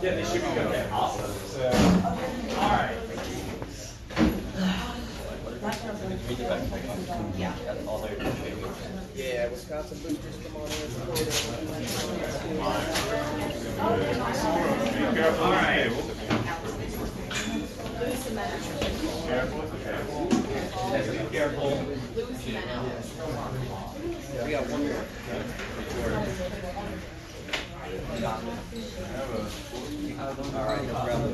Yeah, they should be good. Okay, awesome. So, all right. Yeah, Wisconsin boosters come on in. All right. Careful. We got one more. All right, no problem.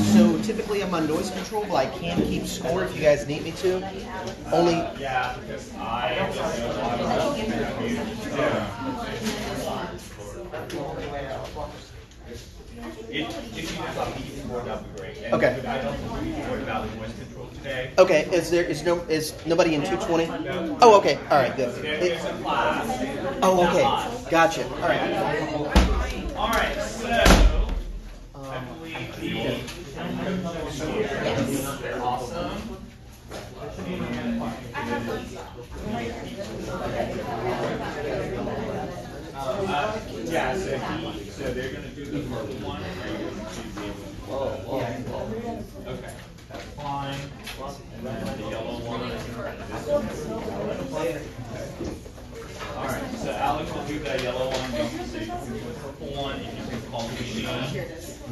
So typically I'm on noise control, but I can keep score if you guys need me to. Only. Yeah, because I don't If you just have me score, that would be great. And Okay. I don't think we worry about the noise control today. Okay. Is nobody in 220? Oh, okay. All right. Good. There's a class. Oh, okay. Gotcha. All right. All right. So I believe the coaches here. They're awesome. Yeah, so they're going to do the purple one. Okay, that's fine. And then the yellow one. All right, so Alex will do that yellow one. So you can do the purple one, and you can call the machine.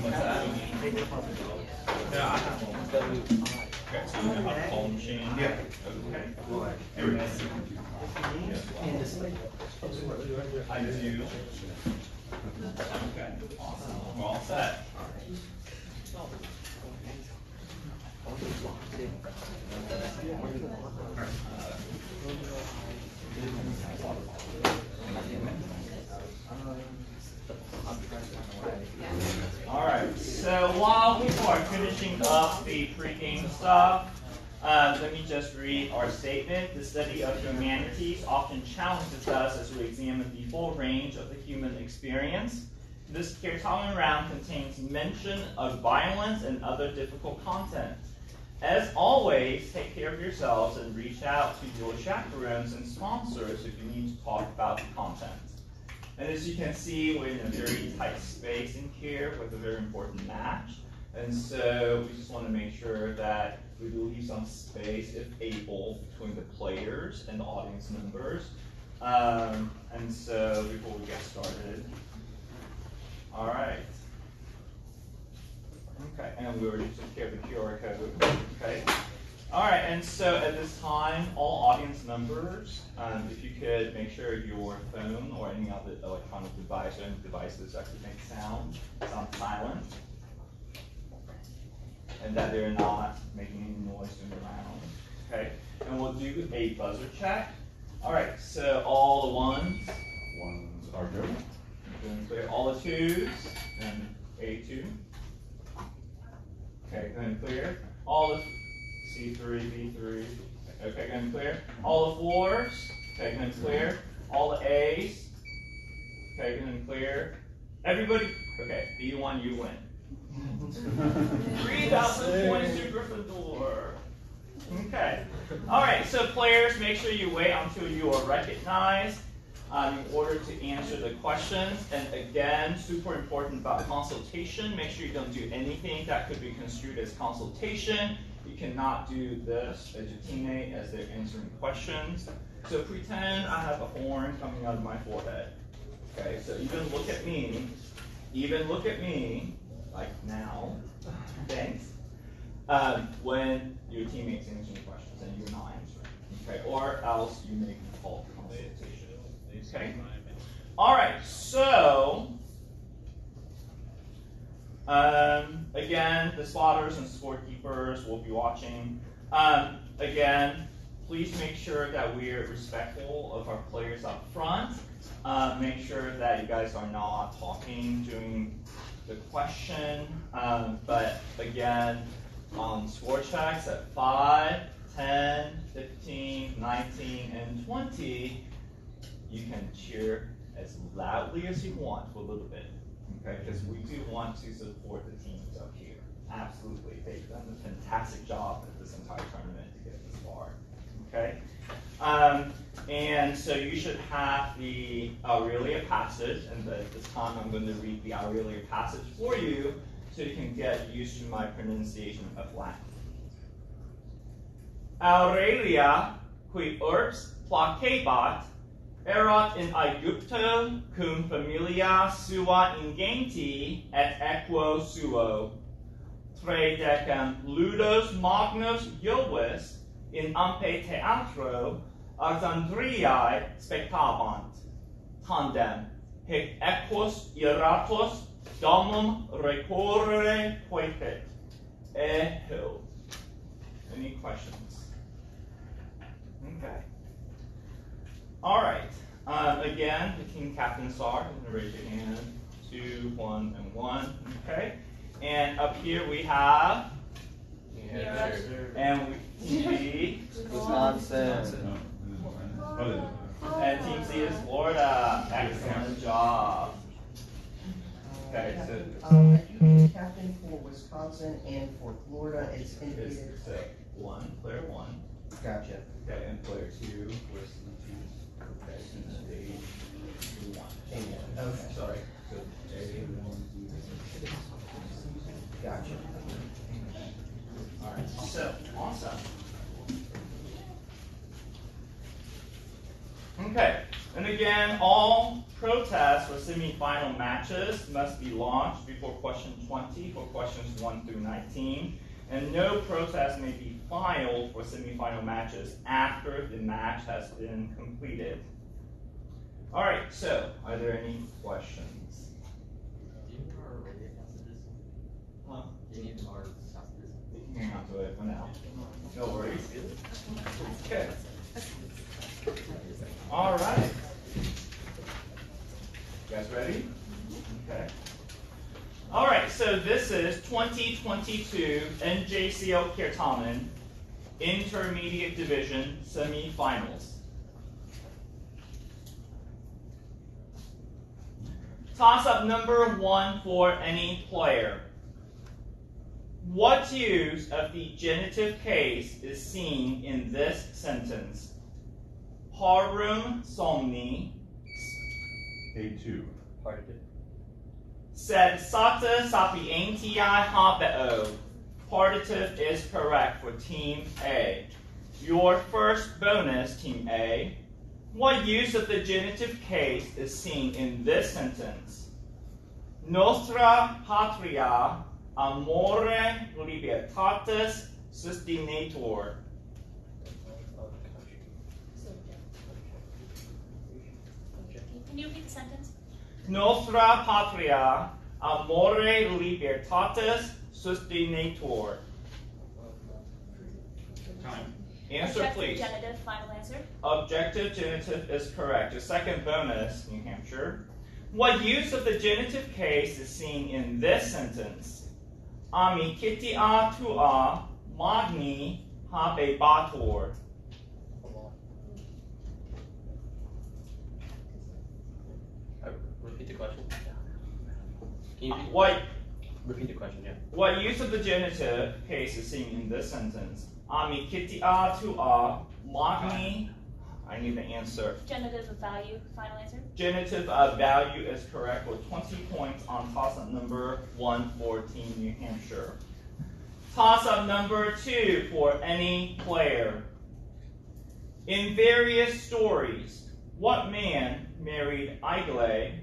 What's that? No, I have one. Okay, so you know how to call the machine? Yeah. Okay. Everybody. I do. Okay, awesome. We're all set. All right, so while people are finishing up the pregame stuff, let me just read our statement. The study of humanities often challenges us as we examine the full range of the human experience. This Certamen round contains mention of violence and other difficult content. As always, take care of yourselves and reach out to your chaperones and sponsors if you need to talk about the content. And as you can see, we're in a very tight space in here with a very important match. And so we just want to make sure that we leave some space, if able, between the players and the audience members. And so before we get started. All right. Okay, and we already took care of the QR code. Okay. All right, and so at this time, all audience members, if you could make sure your phone or any other electronic device or any devices actually make sound silent, and that they're not making any noise in the round. Okay, and we'll do a buzzer check. All right, so all the ones are good. Clear. All the twos, and A2. Okay, go ahead and clear. All the C3, B3. Okay, go ahead and clear. All the fours. Okay, go ahead and clear. All the A's. Okay, go ahead and clear. Everybody. Okay, B1, you win. 3,000 points to Gryffindor. Okay. All right. So players, make sure you wait until you are recognized in order to answer the questions. And again, super important about consultation. Make sure you don't do anything that could be construed as consultation. You cannot do this as your teammate as they're answering questions. So pretend I have a horn coming out of my forehead. Okay. So even look at me. Like now. Thanks. When your teammate's answering questions and you're not answering. Okay. Or else you may be called consultation. Okay. All right. So again, the spotters and scorekeepers will be watching. Again, please make sure that we're respectful of our players up front. Make sure that you guys are not talking during the question. But again, on score checks at 5, 10, 15, 19, and 20, you can cheer as loudly as you want for a little bit, okay? Because we do want to support the teams up here. Absolutely, they've done a fantastic job at this entire tournament to get this far, okay? And so you should have the Aurelia passage, and at this time I'm going to read the Aurelia passage for you so you can get used to my pronunciation of Latin. Aurelia, qui urbs placebat, erat in Aegypto cum familia sua ingenti et equo suo. Tre decam ludos magnos Jovis in amphitheatro Alexandriae spectabant. Tandem, hic equus iratus domum recorrere poepit. Ehil. Any questions? Okay. All right. Again, the team captains are going to raise your hand. 2, 1, and 1. Okay. And up here we have. Yes, And team B. Wisconsin. And team C is Florida. Excellent job. Okay, so I do captain for Wisconsin and for Florida. It's it's indicated. player 1. Gotcha. Okay, and player 2 was okay, since they 1. Okay. Sorry. So Gotcha. all right. So awesome. Okay, and again, all protests for semifinal matches must be launched before question 20 for questions 1 through 19, and no protest may be filed for semifinal matches after the match has been completed. All right, so are there any questions? Huh? Hang on to it for now. No worries. Okay. All right. You guys ready? Okay. All right, so this is 2022 NJCL Certamen Intermediate Division Semifinals. Toss-up number 1 for any player. What use of the genitive case is seen in this sentence? Parum somni. A2. Sed sata sapientiae habeo. Partitive is correct for Team A. Your first bonus, Team A. What use of the genitive case is seen in this sentence? Nostra patria amore libertatis sustinetur. Can you repeat the sentence? Nostra patria amore libertatis sustinetur. Time. Answer, Objective, please. genitive, final answer. Objective genitive is correct. Your second bonus, New Hampshire. What use of the genitive case is seen in this sentence? Amicitia tua magni habebatur. Repeat the question. Can you repeat the question? Yeah. What use of the genitive case is seen in this sentence? Amicitia tua magni. I need the answer. Genitive of value, final answer. Genitive of value is correct with 20 points on toss-up number 1 for Team New Hampshire. Toss-up number 2 for any player. In various stories, what man married Igle,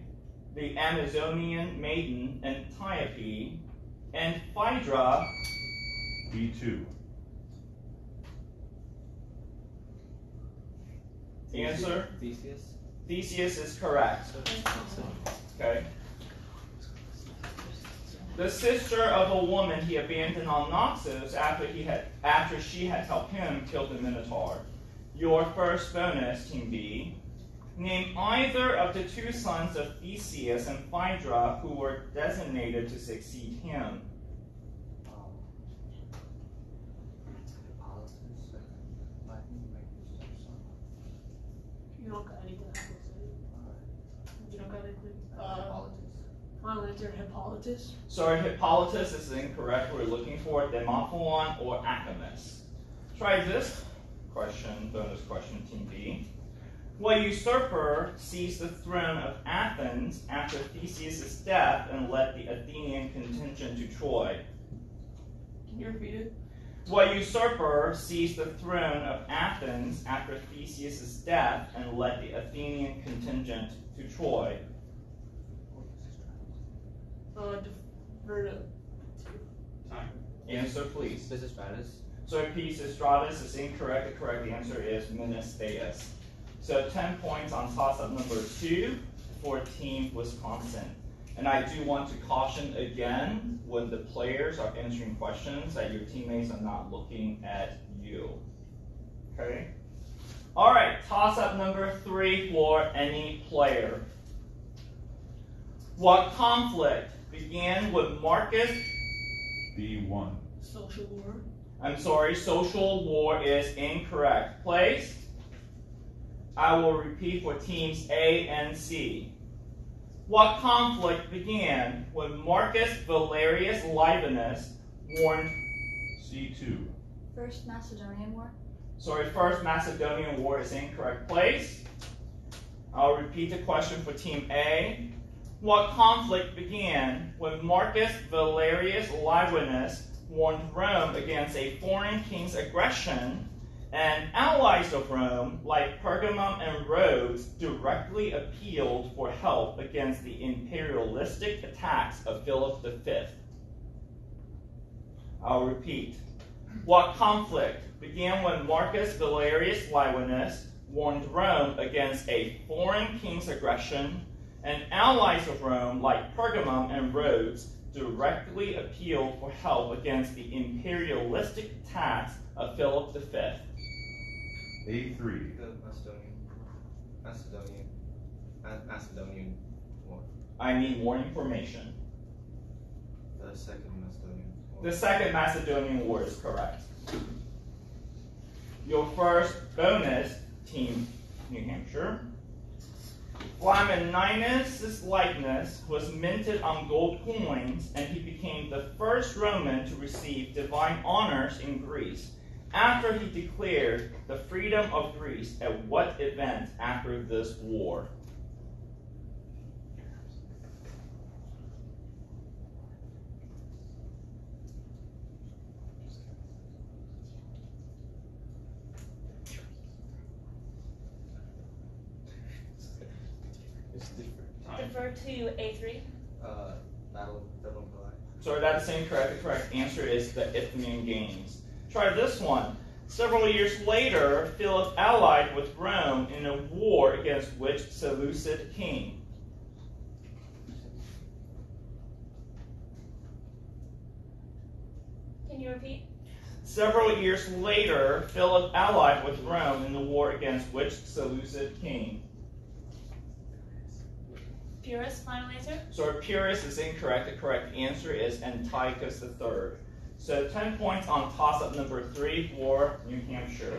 the Amazonian maiden Antiope, and Phaedra? B2. Answer? Theseus. Theseus is correct. Okay. The sister of a woman he abandoned on Naxos after she had helped him kill the Minotaur. Your first bonus, Team B. Name either of the 2 sons of Theseus and Phaedra who were designated to succeed him. You don't got anything else to say. You don't got anything. Final answer, Hippolytus. Sorry, Hippolytus is incorrect. We're looking for Demophoon or Acamus. Try this. question, bonus question, Team B. What usurper seized the throne of Athens after Theseus' death and led the Athenian contingent to Troy? Can you repeat it? What usurper seized the throne of Athens after Theseus' death and led the Athenian contingent to Troy? Time. Answer, please. Pisistratus. So Pisistratus is incorrect. The correct answer is Menestheus. So 10 points on toss-up number 2 for Team Wisconsin. And I do want to caution again, when the players are answering questions, that your teammates are not looking at you. Okay? All right, toss-up number 3 for any player. What conflict began with Marcus? B1. Social war. I'm sorry, social war is incorrect. Place? I will repeat for teams A and C. What conflict began when Marcus Valerius Livinus warned? C2. First Macedonian War. Sorry, First Macedonian War is incorrect. Place? I'll repeat the question for team A. What conflict began when Marcus Valerius Livinus warned Rome against a foreign king's aggression, and allies of Rome, like Pergamum and Rhodes, directly appealed for help against the imperialistic attacks of Philip V? I'll repeat. What conflict began when Marcus Valerius Livinus warned Rome against a foreign king's aggression, and allies of Rome, like Pergamum and Rhodes, directly appealed for help against the imperialistic attacks of Philip V? A3. The Macedonian War. I need more information. The second Macedonian War. The Second Macedonian War is correct. Your first bonus, Team New Hampshire. Flamininus' likeness was minted on gold coins, and he became the first Roman to receive divine honors in Greece, after he declared the freedom of Greece. At what event after this war? It's different. Defer to A3. Battle of Thermopylae. Sorry, that's incorrect. The correct answer is the Isthmian Games. Try this one. Several years later, Philip allied with Rome in a war against which Seleucid king? Can you repeat? Several years later, Philip allied with Rome in the war against which Seleucid king? Pyrrhus, final answer? So Pyrrhus is incorrect. The correct answer is Antiochus III. So 10 points on toss-up number 3 for New Hampshire.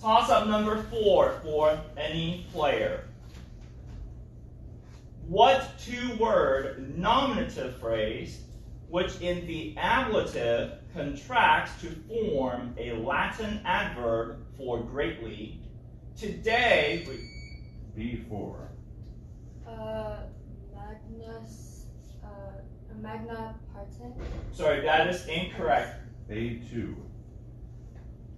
Toss-up number 4 for any player. What two-word nominative phrase, which in the ablative contracts to form a Latin adverb for greatly, today B4. Magna Parten. Sorry, that is incorrect. A2.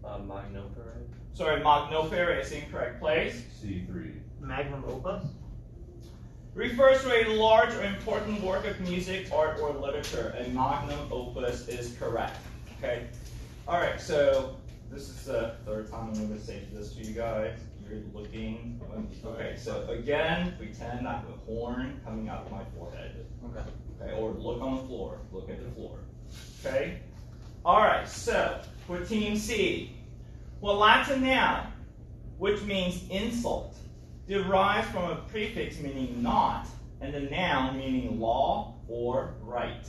Magnoperae. Sorry, magnopera is incorrect. Place. C3. Magnum opus? Refers to a large or important work of music, art, or literature. A magnum opus is correct. Okay? Alright, so this is the third time I'm going to say this to you guys. You're looking. Okay, so again, pretend I have a horn coming out of my forehead. Okay, or look on the floor. Look at the floor. Okay? Alright, so for Team C, well, Latin noun, which means insult, derives from a prefix meaning not, and the noun meaning law or right.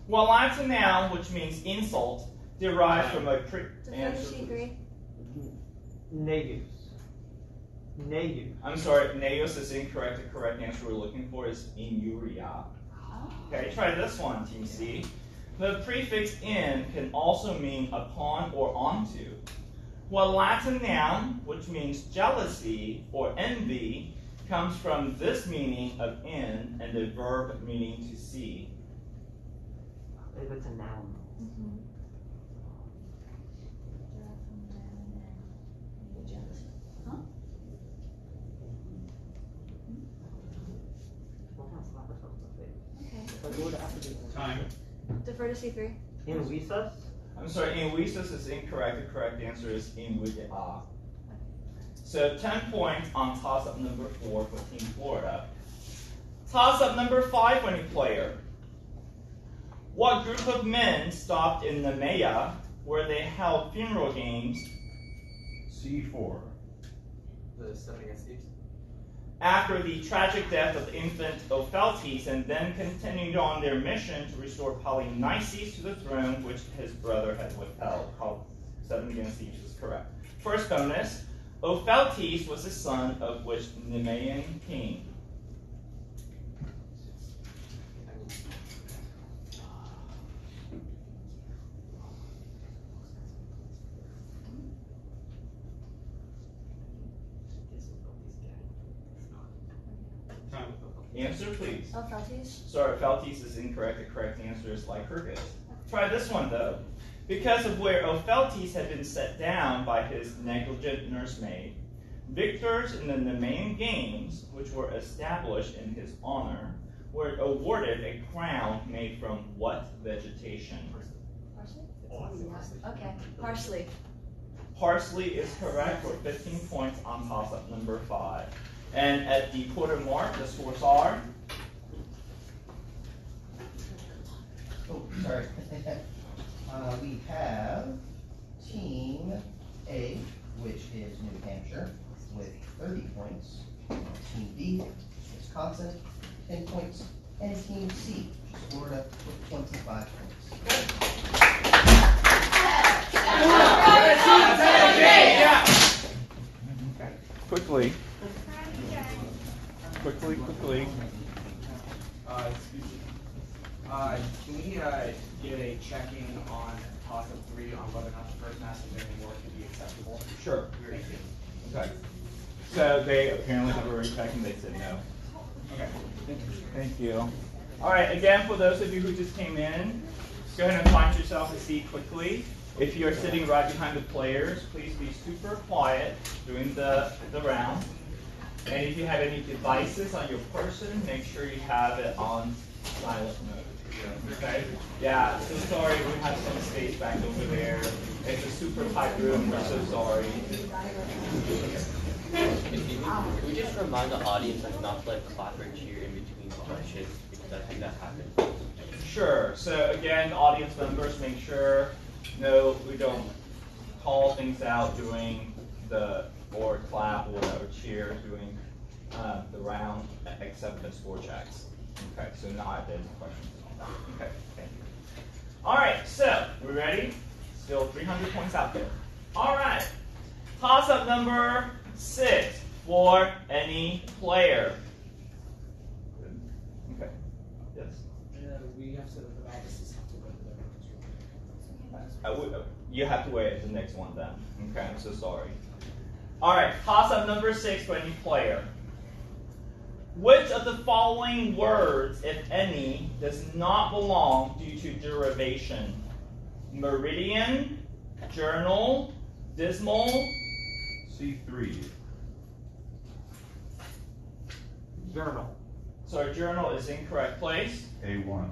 While Latin noun, which means insult, derives from a Defer to C3. Negus. Negus. I'm sorry, neos is incorrect. The correct answer we're looking for is inuria. Okay, try this one, Team C. The prefix in can also mean upon or onto. While Latin noun, which means jealousy or envy, comes from this meaning of in and the verb meaning to see. If it's a noun. Time. Defer to C3. In visas? I'm sorry, invisas is incorrect. The correct answer is invidia. So 10 points on toss-up number 4 for Team Florida. Toss-up number 5 for any player. What group of men stopped in Nemea where they held funeral games C4. The stuff against Thebes. after the tragic death of infant Opheltes, and then continued on their mission to restore Polynices to the throne which his brother had withheld? Called 7 against Thebes is correct. First bonus, Opheltes was the son of which Nemean king? Time. Answer, please. Opheltes. Sorry, Opheltes is incorrect. The correct answer is Lycurgus. Try this one, though. Because of where Opheltes had been set down by his negligent nursemaid, victors in the Nemean Games, which were established in his honor, were awarded a crown made from what vegetation? Parsley? Okay. Parsley. Parsley is correct for 15 points on toss-up number 5. And at the quarter mark, the scores are? Oh, sorry. We have Team A, which is New Hampshire, with 30 points. Team B, Wisconsin, 10 points. And Team C, which is Florida, with 25 Quickly. Quickly. Excuse me. Can we get a check-in on toss-up 3 on whether or not the first Macedonian war could be acceptable? Sure. Thank you. Okay. So they apparently have already checked and they said no. Okay. Thank you. All right, again, for those of you who just came in, go ahead and find yourself a seat quickly. If you're sitting right behind the players, please be super quiet during the round. And if you have any devices on your person, make sure you have it on silent mode. Okay? Yeah, so sorry, we have some space back over there. It's a super tight room, we're so sorry. Can we just remind the audience not to clap or cheer in between questions, because I think that happens. Sure. So again, audience members, make sure we don't call things out during or clap or whatever, cheer during the round, except for score checks. Okay, so not identity questions and all that. Okay, thank you. All right, so we ready? Still 300 points out there. All right, toss-up number 6 for any player. Okay. Yes. We have to, the offices have to go to You have to wait at the next one then. Okay, I'm so sorry. All right, toss-up number 6 for any player. Which of the following words, if any, does not belong due to derivation? Meridian, journal, dismal. C3. Journal. Sorry, journal is incorrect place. A1.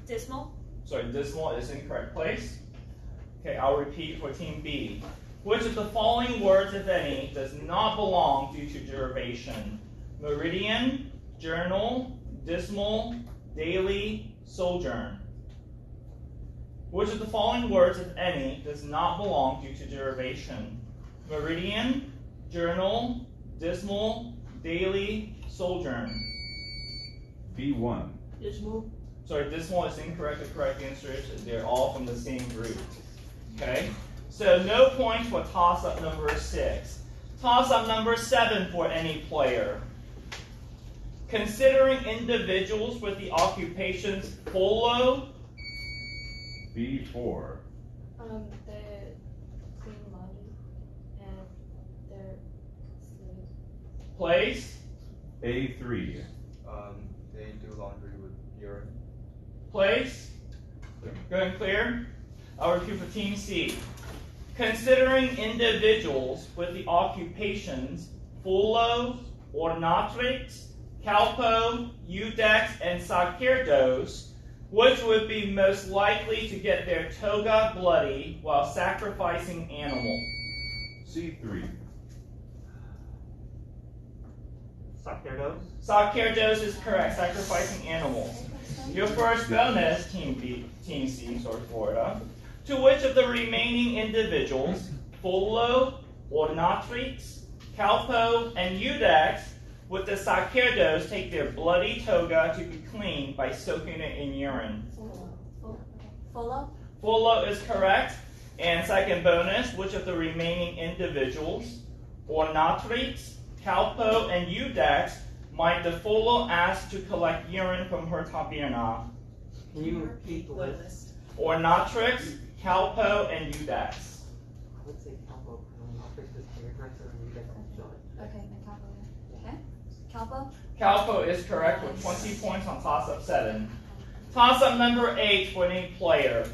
Dismal. Sorry, dismal is incorrect place. Okay, I'll repeat for Team B. Which of the following words, if any, does not belong due to derivation? Meridian, journal, dismal, daily, sojourn. Which of the following words, if any, does not belong due to derivation? Meridian, journal, dismal, daily, sojourn. B1. Dismal. Sorry, this one is incorrect. The correct answer is they're all from the same group. Okay? So no points for toss-up number 6. Toss-up number 7 for any player. Considering individuals with the occupations follow. B4. They clean laundry and they're slaves. Place. A3. They do laundry with urine. Place. Go ahead and clear. I'll repeat for Team C. Considering individuals with the occupations Fullo, Ornatrix, Calpo, Udex, and Sacerdos, which would be most likely to get their toga bloody while sacrificing animal? C3. Sacerdos. Sacerdos is correct, sacrificing animals. Your first bonus, Team C, sorry, Florida. To which of the remaining individuals, Fullo, Ornatrix, Calpo, and Udex, would the Sacerdos take their bloody toga to be cleaned by soaking it in urine? Follow? Fullo is correct. And second bonus, which of the remaining individuals, Ornatrix, Calpo, and Udex, might the Fullo ask to collect urine from her taberna? Can you repeat the list? Ornatrix, Calpo, and Udex. I would say Calpo, because Matrix is hairdresser and Udex is judge. Okay, and Calpo. Okay. Calpo? Calpo is correct with 20 points on toss-up 7. Toss-up number 8 for any player.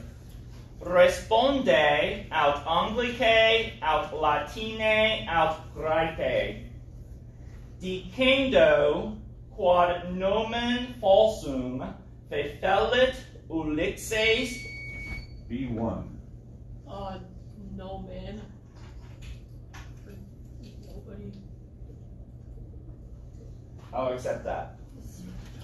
Responde aut Anglicae, aut Latine, aut Graecae. Dicendo quod nomen falsum fefellit ulixes. B1. No man. Nobody. I'll accept that.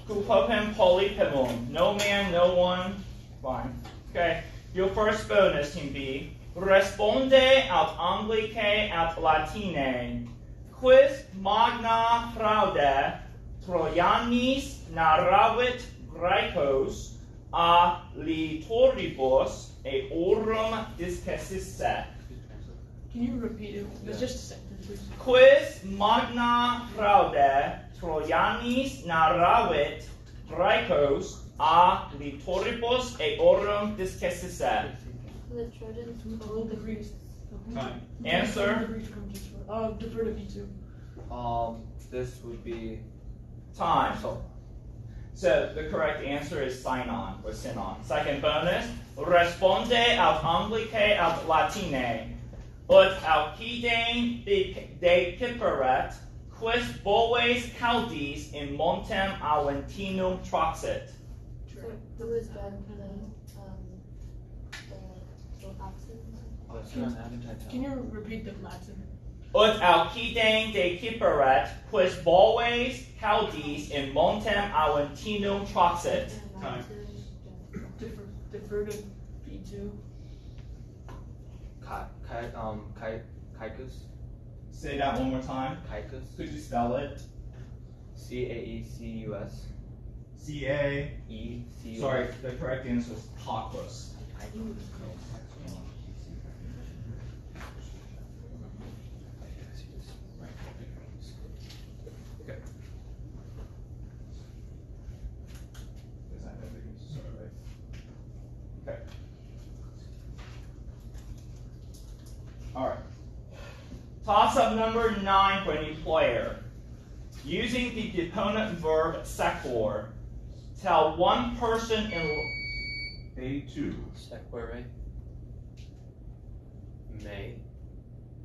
Kupopem polypemum. No man, no one. Fine. Okay. Your first bonus, Team B. Responde aut Anglicae aut Latine. Quis magna fraude Trojanis narravit Graecos a litoribus eorum discessisse. Can you repeat it? It's just a sentence, please. Quis magna fraude Trojanis narravit Graecos a litoribus eorum discessisse. The Trojans All the Greeks. Time. Answer. The Greeks come just for. Defer to B2. This would be Time. So the correct answer is Sinon or Sinon. Second bonus. Responde aut Anglicae aut Latine. Ut alcidane de Ciperet, quis boves caudis in montem Aventinum troxit. So who is the opposite? Can you repeat the Latin? Ut alcidane de Ciperet, quis boves caudis in montem Aventinum troxit. Time. Defer to B2. Caecus. Say that one more time. Caecus. Could you spell it? Caecus. C-A. E-C-U-S. Sorry, the correct answer is Tacus. Okay. Okay. Alright. Toss-up number 9 for any player. Using the deponent verb sequor, tell one person in A2. Sequere. May.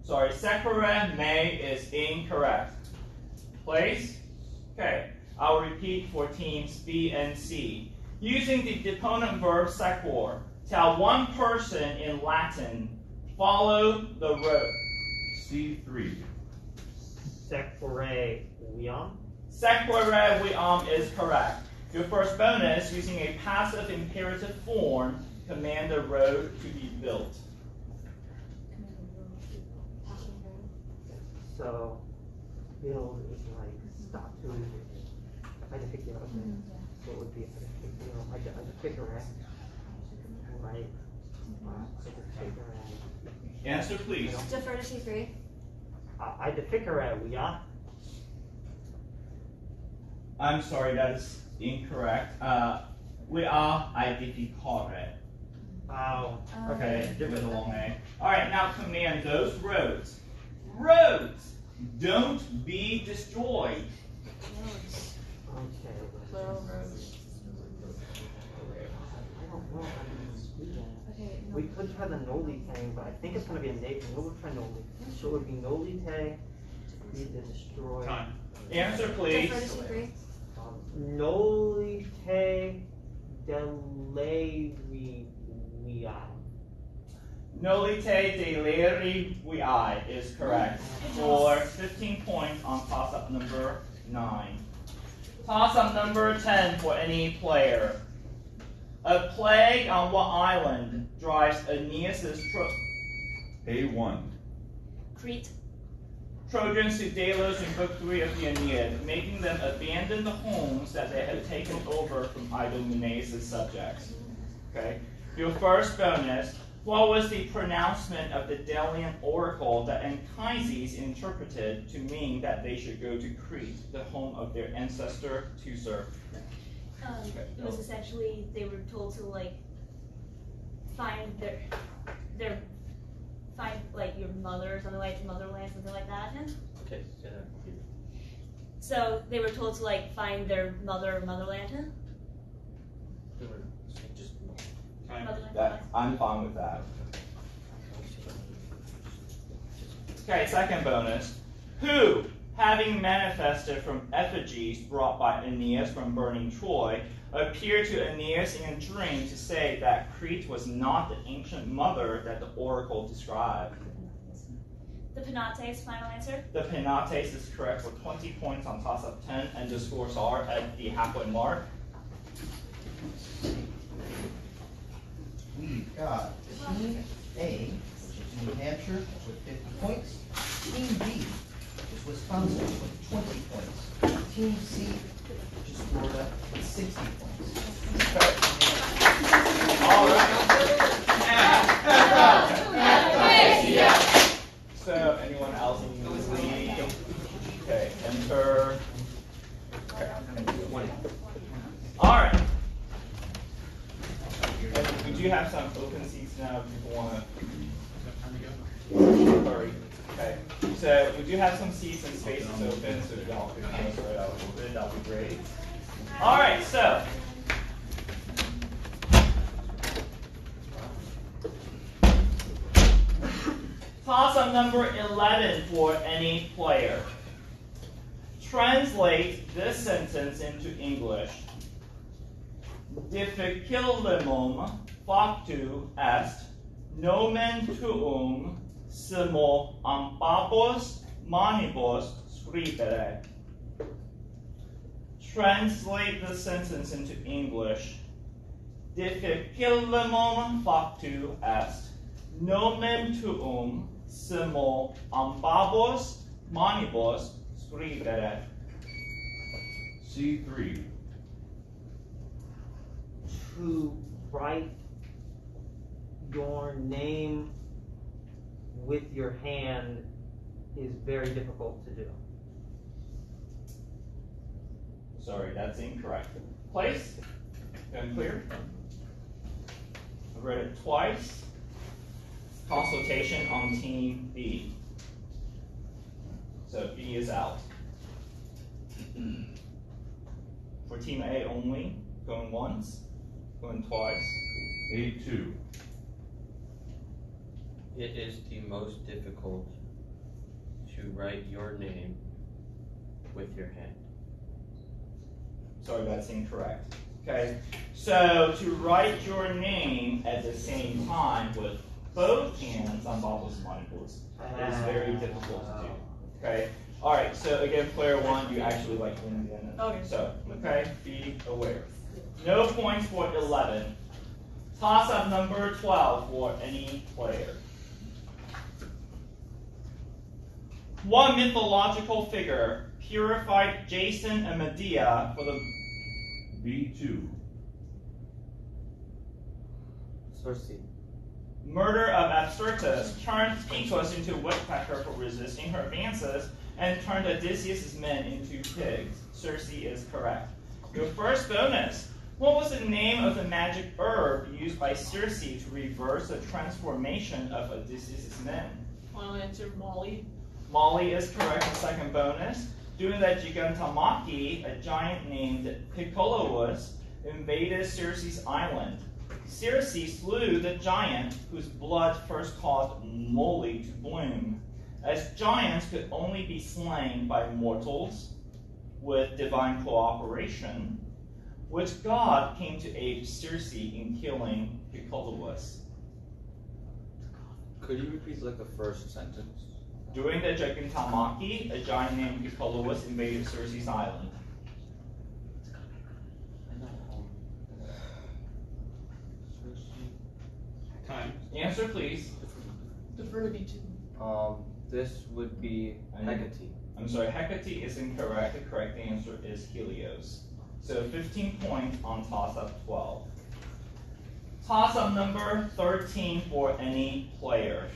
Sorry, sequere may is incorrect. Place? Okay, I'll repeat for teams B and C. Using the deponent verb sequor, tell one person in Latin, follow the road. C3. Sequere Leon. Sequere viam is correct. Your first bonus, using a passive imperative form, command the road to be built. So build is like stop doing it. I had to pick the other thing. So it would be, I just pick a rat. Right. So just pick a rat. Answer, please. Defer to C3. I depict a rat, yeah. I'm sorry, that is incorrect. We are identificare. Oh. Okay, with a long A. Alright, now command those roads. Roads! Don't be destroyed. Okay. So, I don't know how to do that. Okay, no. We could try the noli thing, but I think it's gonna be a negative. We'll try noli. So it would be noli te, be to destroy. Time. Answer, please. Defer to C3. Noli te deleri vi. Nolite deleri vi is correct for 15 points on toss-up number 9. Toss-up number 10 for any player. A plague on what island drives Aeneas' A1. Crete. Trojans to Delos in Book 3 of the Aeneid, making them abandon the homes that they had taken over from Idomeneus' subjects. Okay. Your first bonus. What was the pronouncement of the Delian oracle that Anchises interpreted to mean that they should go to Crete, the home of their ancestor Teucer? It was essentially they were told to like find find like your mother or something like motherland, something like that. Okay. So they were told to like find their mother or motherland. Just Time. That, I'm fine with that. Okay, second bonus. Who, having manifested from effigies brought by Aeneas from burning Troy, appeared to Aeneas in a dream to say that Crete was not the ancient mother that the oracle described? The Penates, final answer. The Penates is correct for 20 points on toss-up 10, and the scores are at the halfway mark. We've got Team A, which is New Hampshire, with 50 points. Team B, which is Wisconsin, with 20 points. Team C, which is Florida, with 60 points. All right. So, anyone else in the league? Okay, enter. Okay. All right. And we do have some open seats now if people want to hurry. Okay. So we do have some seats and spaces open, so if y'all could kind of spread out a little bit, that would be great. All right, so. Toss-up number 11 for any player. Translate this sentence into English. Difficillimum factu est nomen tuum simo ambabos manibus scribere. Translate the sentence into English. Difficillimum factu est nomen tuum simo ambabos manibus scribere. C3. To write your name with your hand is very difficult to do. Sorry, that's incorrect. Place. And clear. I read it twice. Consultation on team B. So B is out. For team A only, going once, going twice. A2. It is the most difficult to write your name with your hand. Sorry, that's incorrect. Okay, so to write your name at the same time with both hands on Bob's maniples is very difficult to do. Okay, all right. So again, player one, you actually like leaned in. Okay. So okay, be aware. No points for 11. Toss-up number 12 for any player. What mythological figure purified Jason and Medea for the B2. Circe. Murder of Absyrtus turned Equus into a woodpecker for resisting her advances and turned Odysseus' men into pigs. Circe is correct. Your first bonus. What was the name of the magic herb used by Circe to reverse the transformation of Odysseus' men? Final answer, Molly. Molly is correct. The second bonus. During the Gigantomachy, a giant named Piccolus invaded Circe's island. Circe slew the giant whose blood first caused moly to bloom. As giants could only be slain by mortals with divine cooperation, which god came to aid Circe in killing Piccolus? Could you repeat like the first sentence? During the Gigantomachy, a giant named Piccolus invaded Circe's island. Time. Answer, please. Defer to B2. This would be Hecate. I'm sorry, Hecate is incorrect. The correct answer is Helios. So 15 points on toss-up 12. Toss-up number 13 for any player.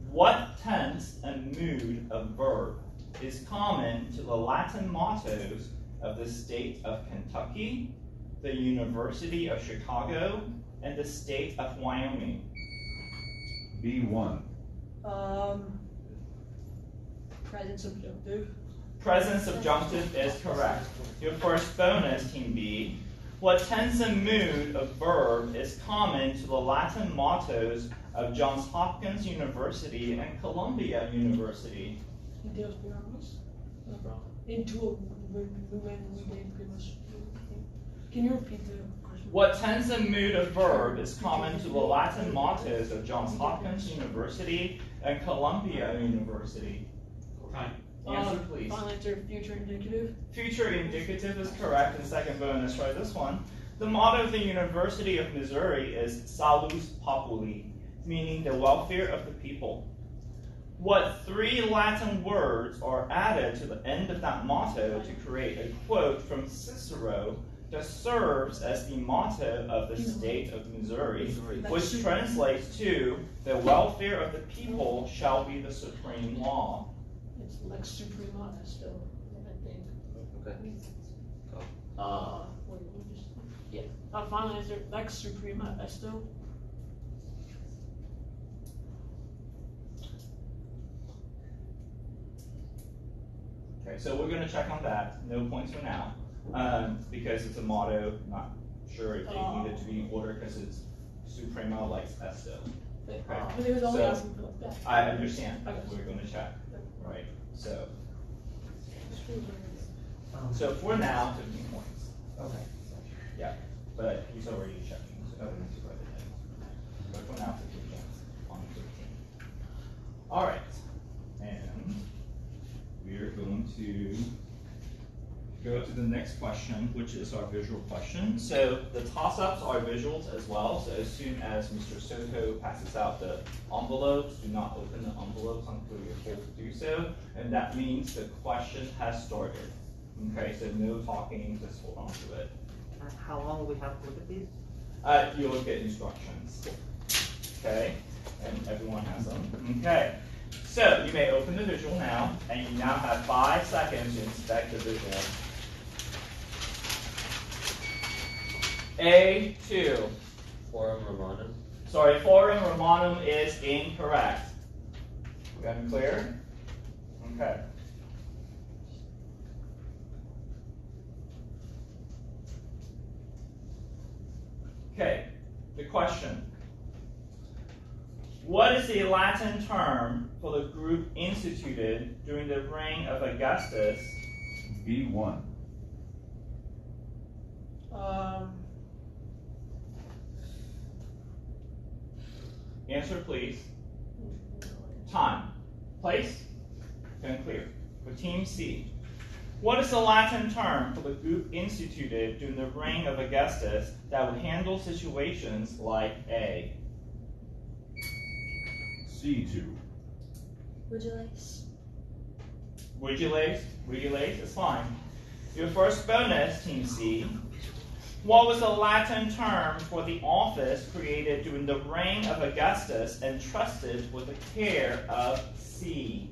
What tense and mood of verb is common to the Latin mottos of the state of Kentucky, the University of Chicago, and the state of Wyoming? B1. Present subjunctive. Present subjunctive is correct. Your first bonus, Team B. What tense and mood of verb is common to the Latin mottos of Johns Hopkins University and Columbia University? Deus Pyramus. Into a movement we gave pretty much. Can you repeat the question? What tense and mood of verb is common to the Latin mottos of Johns Hopkins University and Columbia University? Time. Answer, please. Final answer, future indicative. Future indicative is correct, and second bonus, try this one. The motto of the University of Missouri is Salus Populi, meaning the welfare of the people. What three Latin words are added to the end of that motto to create a quote from Cicero that serves as the motto of the state of Missouri, which translates to, the welfare of the people shall be the supreme law? It's Lex Suprema still, I think. Okay. Wait, let me just, yeah. Final answer, Lex Suprema Esto. Okay, so we're going to check on that. No points for now, because it's a motto. Not sure if they need it to be in order because it's Suprema like Esto. Okay. But it was only So, asking for like that. I understand. Okay. We're going to check. Right. So, Um, so for now, 15 points. Okay. Yeah, but he's already checking. So that's right. But for now, 15 points on 15. All right, and we're going to go to the next question, which is our visual question. So the toss-ups are visuals as well. So as soon as Mr. Soto passes out the envelopes, do not open the envelopes until you're told to do so. And that means the question has started. Okay, so no talking, just hold on to it. How long will we have to look at these? You'll get instructions. Okay, and everyone has them. Okay, so you may open the visual now, and you now have 5 seconds to inspect the visual. A2. Forum Romanum. Sorry, Forum Romanum is incorrect. We got it clear? Okay. Okay, the question. What is the Latin term for the group instituted during the reign of Augustus? B1. Answer, please. Time. Place? Unclear. For Team C. What is the Latin term for the group instituted during the reign of Augustus that would handle situations like A? C2. Vigilates. Vigilates is fine. Your first bonus, Team C. What was the Latin term for the office created during the reign of Augustus and trusted with the care of C?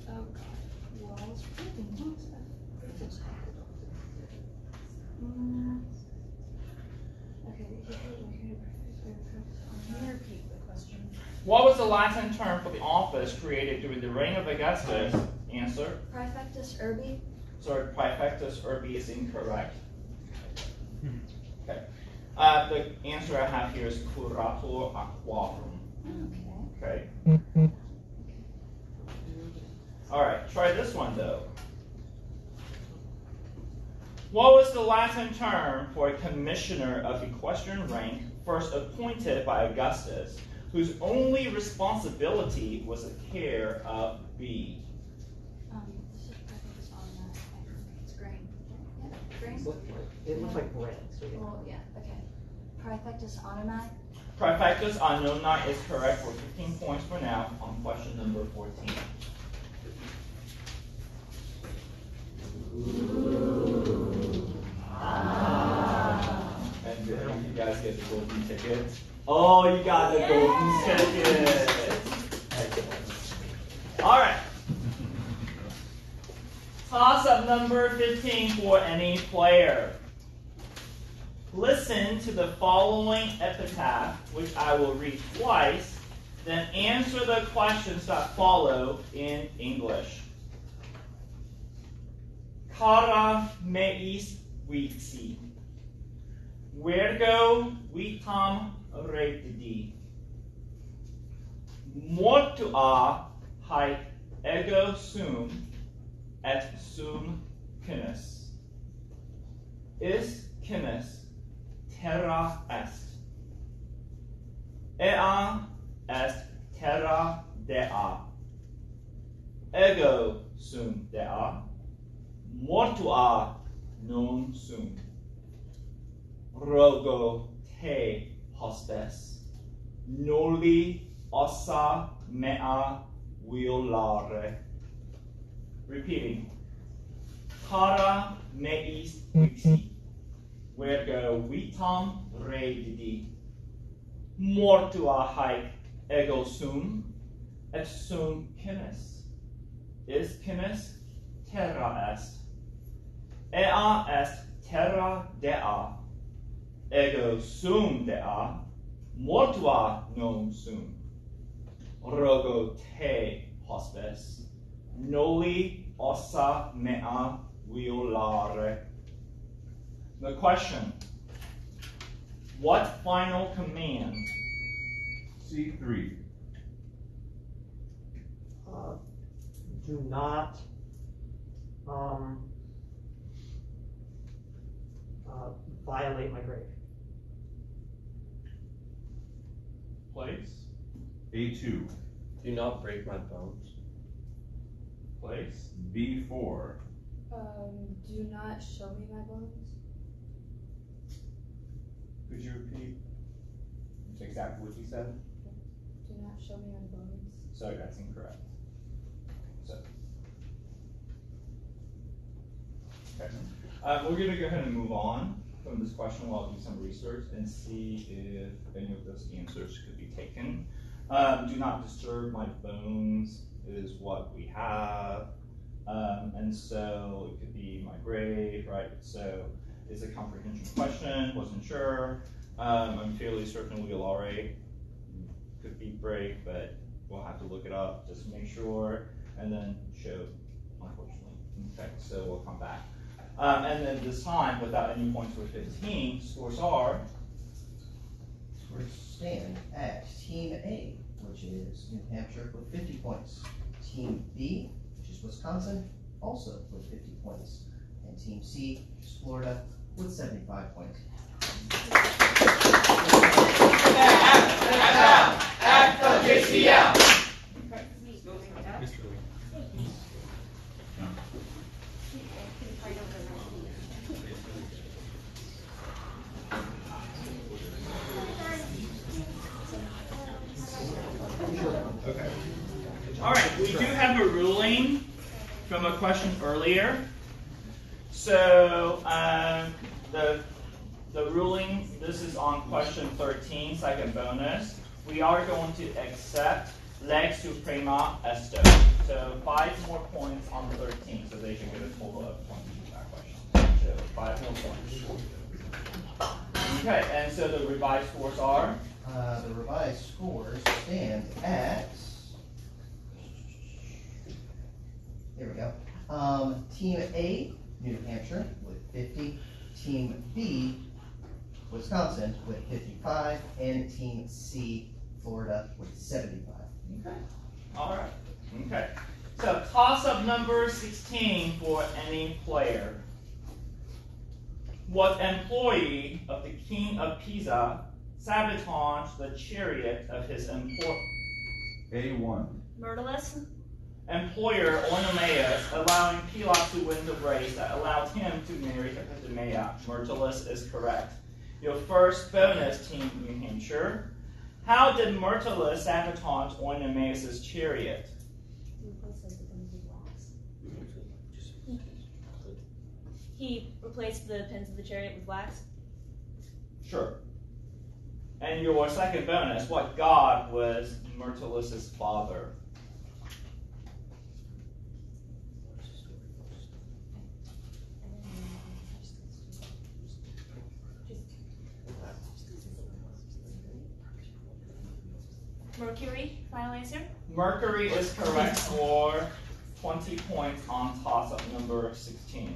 Oh god. Well, I was reading. What was that? Okay. Can you repeat the question? What was the Latin term for the office created during the reign of Augustus? Answer. Praefectus urbi. Sorry, praefectus urbi is incorrect. Okay. The answer I have here is curator aquarum. Okay. Okay. All right. Try this one though. What was the Latin term for a commissioner of equestrian rank first appointed by Augustus, whose only responsibility was the care of B? This is praefectus automatic. It's grain. Yeah, grain. It looks like bread, so yeah. Well, yeah. Okay. Praefectus automatic. Praefectus annonae is correct for 15 points for now on question number 14. And you guys get the golden ticket. Oh, you got the golden ticket. All right. Toss up number 15 for any player. Listen to the following epitaph, which I will read twice, then answer the questions that follow in English. Cara meis vixi, virgo vitam retidi, mortua haec ego sum et sum cinis. Is cinis terra est. Ea est terra dea. Ego sum dea. Mortua non sum. Rogo te hostes. Noli ossa mea violare. Repeating. Cara meis vixi. Virgo vitam redidi. Mortua haec ego sum, et sum cinis. Is cinis terra est. Ea est terra dea. Ego sum dea. Mortua non sum. Rogo te hospes. Noli ossa mea violare. The question, what final command? C3. Do not violate my grave. Place, A2. Do not break my bones. place, B4. Do not show me my bones. could you repeat exactly what you said? Do not show me my bones. Sorry, that's incorrect. So, okay. We're going to go ahead and move on from this question while I do some research and see if any of those answers could be taken. Do not disturb my bones is what we have. And so it could be my grave, right? So it's a comprehension question, wasn't sure. I'm fairly certain violare could be break, but we'll have to look it up just to make sure. And then show, unfortunately. Okay, so we'll come back. And then this time, without any points for 15, scores are? Scores stand at Team A, which is New Hampshire with 50 points. Team B, which is Wisconsin, also with 50 points. And Team C, which is Florida, with 75 points. NJCL! Okay. All right, we do have a ruling from a question earlier. So the ruling, this is on question 13, second bonus. We are going to accept leg suprema esto. So 5 more points on 13, so they should get a total of 20 for that question. So 5 more points. Okay, and so the revised scores are? The revised scores stand at, there we go. Team A, New Hampshire, with 50. Team B, Wisconsin, with 55. And Team C, Florida, with 75. Okay. All right. Okay. So toss-up number 16 for any player. What employee of the king of Pisa sabotaged the chariot of his A1. Myrtilus. employer, Oenomaus, allowing Pelops to win the race that allowed him to marry Hippodameia? Myrtilus is correct. Your first bonus, Team New Hampshire. How did Myrtilus sabotage Oenomaus' chariot? He replaced the pins of the chariot with wax. Sure. And your second bonus, what god was Myrtilus' father? Mercury, final answer? Mercury is correct for 20 points on toss-up number 16.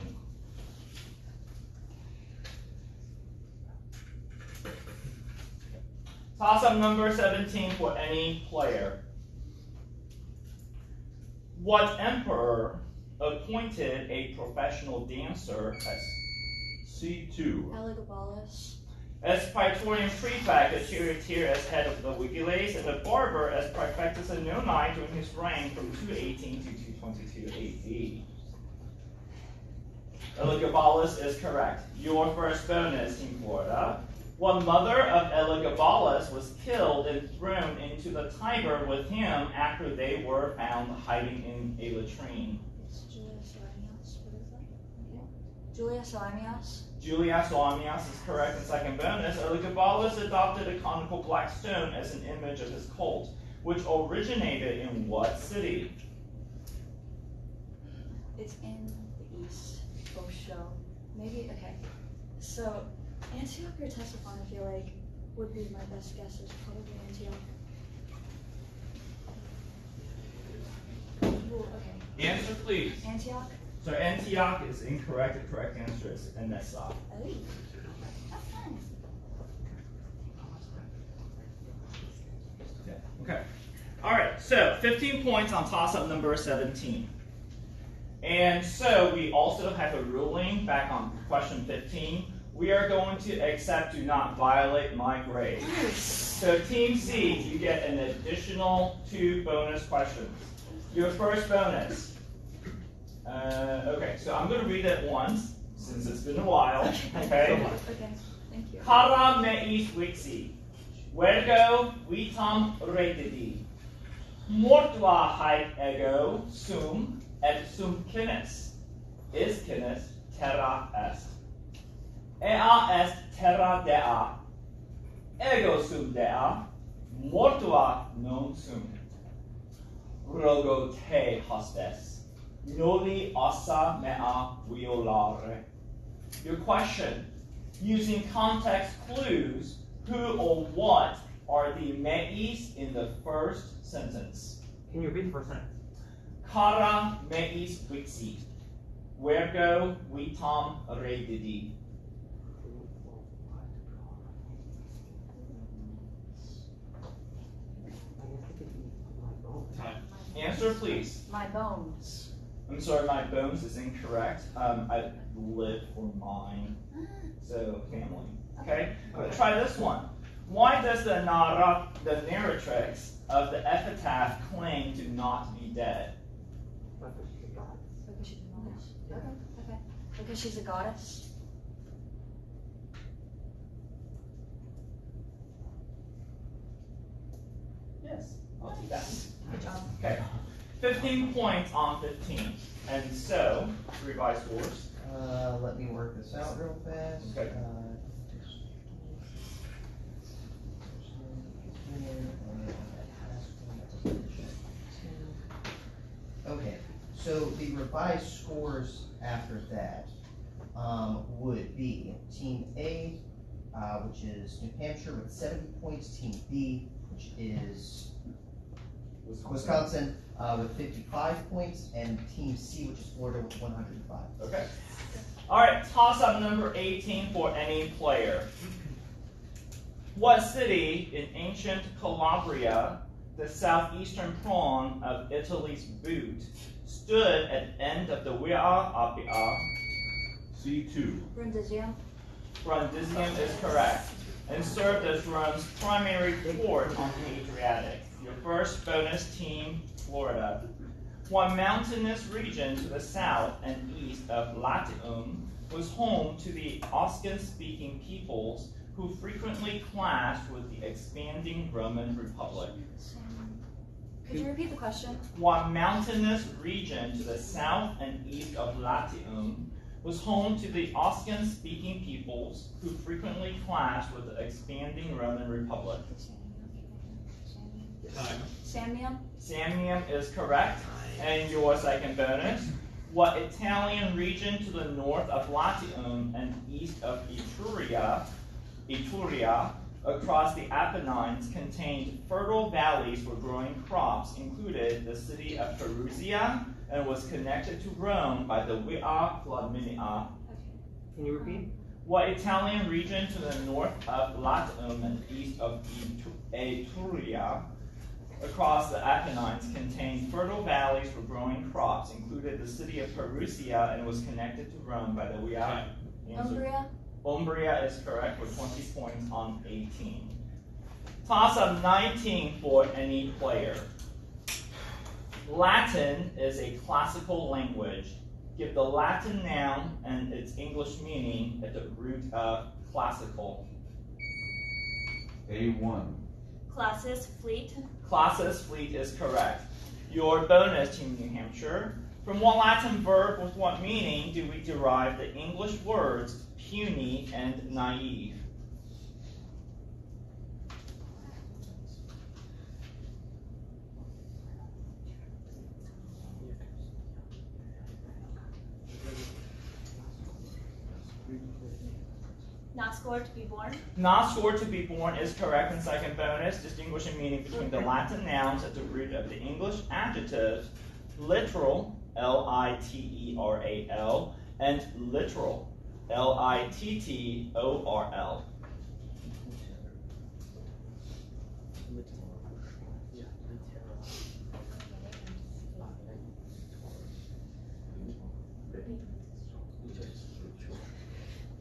Toss-up number 17 for any player. What emperor appointed a professional dancer C2. Elagabalus. as Praetorian Prefect, a charioteer as head of the Vigiles, and a barber as Praefectus Annoni during his reign from 218 to 222 AD? Elagabalus is correct. Your first bonus, Team Florida. One mother of Elagabalus was killed and thrown into the Tiber with him after they were found hiding in a latrine. It's Julia Salamias. What is that? Yeah. Julia Salamias. Julia Salamias is correct in second bonus. Elagabalus adopted a conical black stone as an image of his cult, which originated in what city? It's in the east. Oh, show. Maybe, okay. So, Antioch or Ctesiphon, I feel like, would be my best guess. Is probably Antioch. Well, okay. Answer, please. Antioch? So Antioch is incorrect. The correct answer is Edessa. Oh. That's fun. Yeah. Okay. All right. So 15 points on toss-up number 17. And so we also have a ruling back on question 15. We are going to accept do not violate my grade. So Team C, you get an additional 2 bonus questions. Your first bonus. Okay, so I'm going to read it once, since it's been a while. Okay? Okay, thank you. Kara meis vixi, vergo vitam retidi, mortua haec ego sum et sum cinis, is cinis terra est. Ea est terra dea, ego sum dea, mortua non sum. Rogo te hostes. Noli ossa mea violare. Your question, using context clues, who or what are the meis in the first sentence? Can you read the first sentence? Kara meis vixi, vergo vitam redidi. Answer, please. My bones. I'm sorry, my bones is incorrect. I live for mine, so family. Okay? Try this one. Why does the narratrix of the epitaph claim to not be dead? Because she's a goddess. Okay. Because she's a goddess. Yes, I'll do that. Good job. Okay. 15 points on 15. And so, revise scores. Let me work this out real fast. Okay. Okay, so the revised scores after that would be Team A, which is New Hampshire with 70 points, Team B, which is Wisconsin with 55 points, and Team C, which is Florida, with 105. Okay. All right, toss up number 18 for any player. What city in ancient Calabria, the southeastern prong of Italy's boot, stood at the end of the Via Appia? C2. Brundisium. Brundisium is correct, and served as Rome's primary port on the Adriatic. Your first bonus, Team Florida. One mountainous region to the south and east of Latium was home to the Oscan-speaking peoples who frequently clashed with the expanding Roman Republic. Could you repeat the question? One mountainous region to the south and east of Latium was home to the Oscan-speaking peoples who frequently clashed with the expanding Roman Republic. Samnium. Samnium is correct. And your second bonus. What Italian region to the north of Latium and east of Etruria, across the Apennines contained fertile valleys for growing crops, included the city of Perusia, and was connected to Rome by the Via Flaminia. Can you repeat? What Italian region to the north of Latium and east of Etruria, across the Apennines contained fertile valleys for growing crops, included the city of Perusia, and was connected to Rome by the Via. Umbria. Umbria is correct with 20 points on 18. Toss up 19 for any player. Latin is a classical language. Give the Latin noun and its English meaning at the root of classical. A1. Classes, fleet. Classes, fleet is correct. Your bonus, Team New Hampshire. From what Latin verb with what meaning do we derive the English words puny and naive? Not scored to be born. Not scored to be born is correct, and second bonus, distinguishing meaning between the Latin nouns at the root of the English adjectives, literal, L-I-T-E-R-A-L, and literal, L-I-T-T-O-R-L.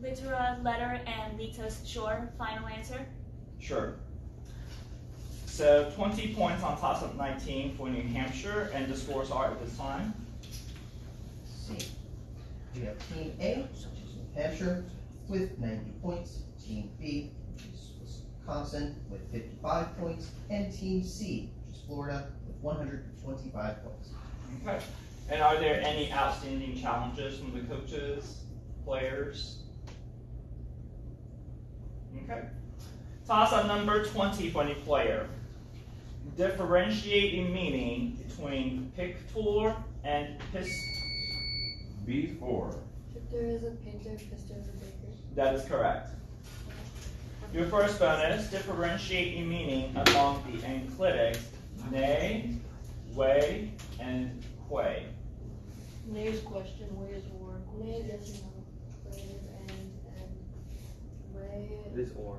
Litera, letter, and litos, shore. Final answer. Sure. So 20 points on toss-up 19 for New Hampshire, and the scores are at this time. C. We have Team A, which is New Hampshire, with 90 points. Team B, which is Wisconsin, with 55 points. And Team C, which is Florida, with 125 points. Okay. And are there any outstanding challenges from the coaches, players? Okay. Toss-up number 20 for any player. Differentiate in meaning between pictor and B4. Victor is a painter, Fister is a baker. That is correct. Your first bonus, differentiate in meaning among the enclitics ne, we, and que. Ne is question, way is war. Ne is yes or no. Way is and way It is or.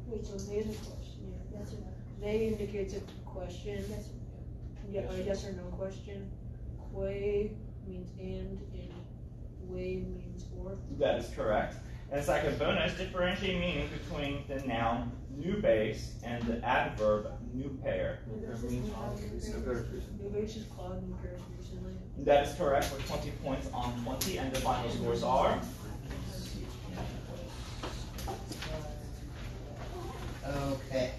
Wait, so ne is a question, yeah. yes or no. Ne indicates a question, Yes or yeah, a yes or no question. Que means and way means or. That is correct. And second bonus, differentiate meaning between the noun nubes and the adverb nupair. no. This is now New base is Claude and Paris recently. That is correct with 20 points on 20, and the final scores are? Okay.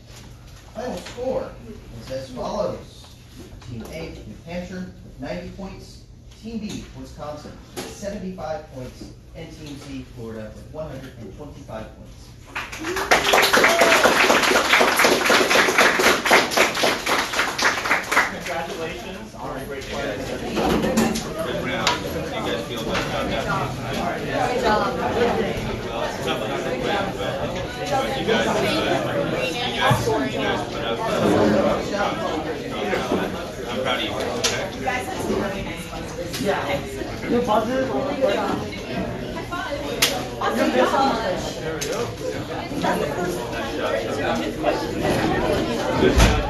Final score is as follows. Team A, New Hampshire, with 90 points. Team B, Wisconsin, with 75 points, and Team C, Florida, with 125 points. Congratulations on a great play. Good round. How do you guys feel about that? Good job. You guys put up. I'm proud of you. Okay? You guys had some really nice buzzers. Yeah. You're positive? Really good job. Awesome job. There we go. Good job.